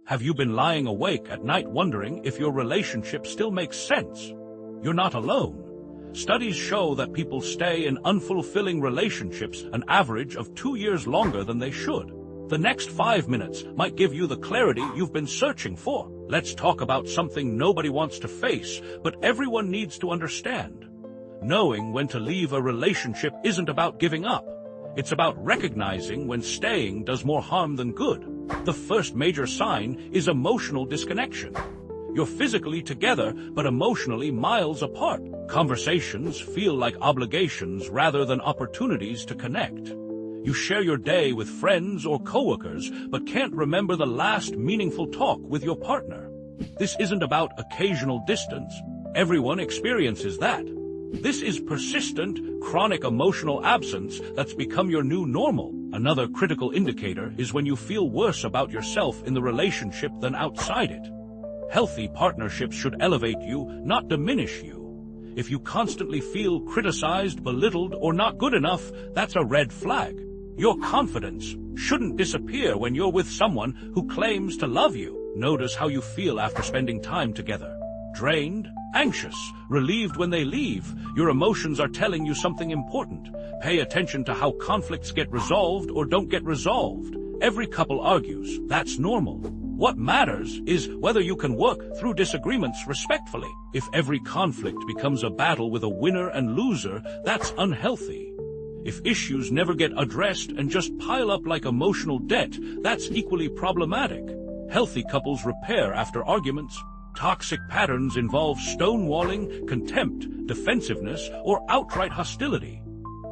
Have you been lying awake at night wondering if your relationship still makes sense? You're not alone. Studies show that people stay in unfulfilling relationships an average of 2 years longer than they should. The next 5 minutes might give you the clarity you've been searching for. Let's talk about something nobody wants to face, but everyone needs to understand. Knowing when to leave a relationship isn't about giving up. It's about recognizing when staying does more harm than good. The first major sign is emotional disconnection. You're physically together, but emotionally miles apart. Conversations feel like obligations rather than opportunities to connect. You share your day with friends or coworkers, but can't remember the last meaningful talk with your partner. This isn't about occasional distance. Everyone experiences that. This is persistent, chronic emotional absence that's become your new normal. Another critical indicator is when you feel worse about yourself in the relationship than outside it. Healthy partnerships should elevate you, not diminish you. If you constantly feel criticized, belittled, or not good enough, that's a red flag. Your confidence shouldn't disappear when you're with someone who claims to love you. Notice how you feel after spending time together. Drained, anxious, relieved when they leave. Your emotions are telling you something important. Pay attention to how conflicts get resolved or don't get resolved. Every couple argues. That's normal. What matters is whether you can work through disagreements respectfully. If every conflict becomes a battle with a winner and loser, that's unhealthy. If issues never get addressed and just pile up like emotional debt, that's equally problematic. Healthy couples repair after arguments. Toxic patterns involve stonewalling, contempt, defensiveness, or outright hostility.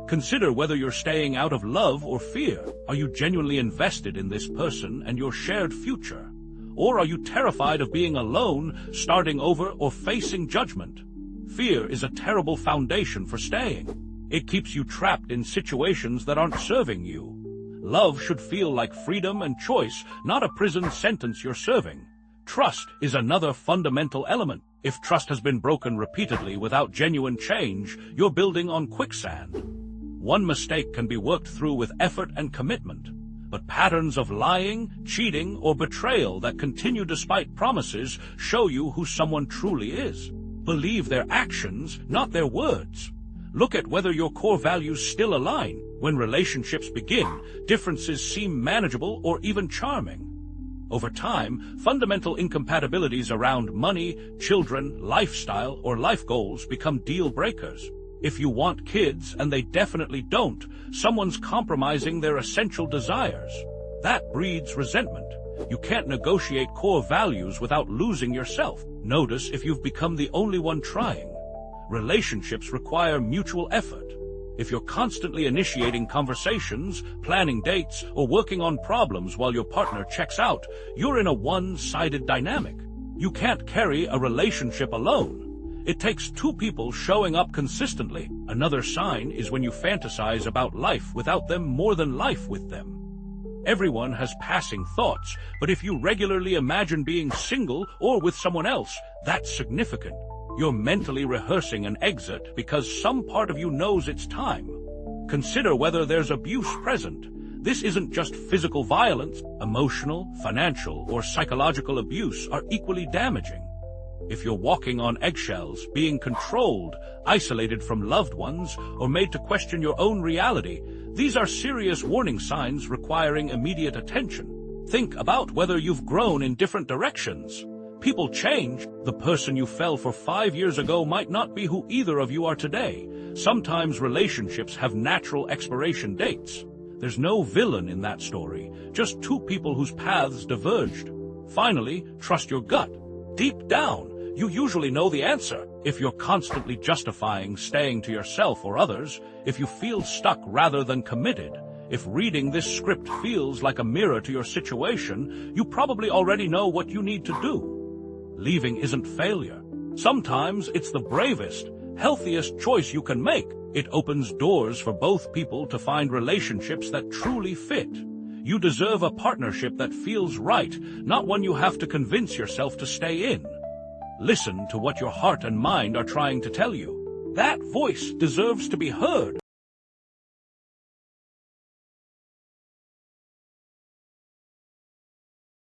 Consider whether you're staying out of love or fear. Are you genuinely invested in this person and your shared future? Or are you terrified of being alone, starting over, or facing judgment? Fear is a terrible foundation for staying. It keeps you trapped in situations that aren't serving you. Love should feel like freedom and choice, not a prison sentence you're serving. Trust is another fundamental element. If trust has been broken repeatedly without genuine change, you're building on quicksand. One mistake can be worked through with effort and commitment, but patterns of lying, cheating, or betrayal that continue despite promises show you who someone truly is. Believe their actions, not their words. Look at whether your core values still align. When relationships begin, differences seem manageable or even charming. Over time, fundamental incompatibilities around money, children, lifestyle, or life goals become deal breakers. If you want kids and they definitely don't, someone's compromising their essential desires. That breeds resentment. You can't negotiate core values without losing yourself. Notice if you've become the only one trying. Relationships require mutual effort. If you're constantly initiating conversations, planning dates, or working on problems while your partner checks out, you're in a one-sided dynamic. You can't carry a relationship alone. It takes two people showing up consistently. Another sign is when you fantasize about life without them more than life with them. Everyone has passing thoughts, but if you regularly imagine being single or with someone else, that's significant. You're mentally rehearsing an exit because some part of you knows it's time. Consider whether there's abuse present. This isn't just physical violence. Emotional, financial, or psychological abuse are equally damaging. If you're walking on eggshells, being controlled, isolated from loved ones, or made to question your own reality, these are serious warning signs requiring immediate attention. Think about whether you've grown in different directions. People change. The person you fell for 5 years ago might not be who either of you are today. Sometimes relationships have natural expiration dates. There's no villain in that story, just two people whose paths diverged. Finally, trust your gut. Deep down, you usually know the answer. If you're constantly justifying staying to yourself or others, if you feel stuck rather than committed, if reading this script feels like a mirror to your situation, you probably already know what you need to do. Leaving isn't failure. Sometimes it's the bravest, healthiest choice you can make. It opens doors for both people to find relationships that truly fit. You deserve a partnership that feels right, not one you have to convince yourself to stay in. Listen to what your heart and mind are trying to tell you. That voice deserves to be heard.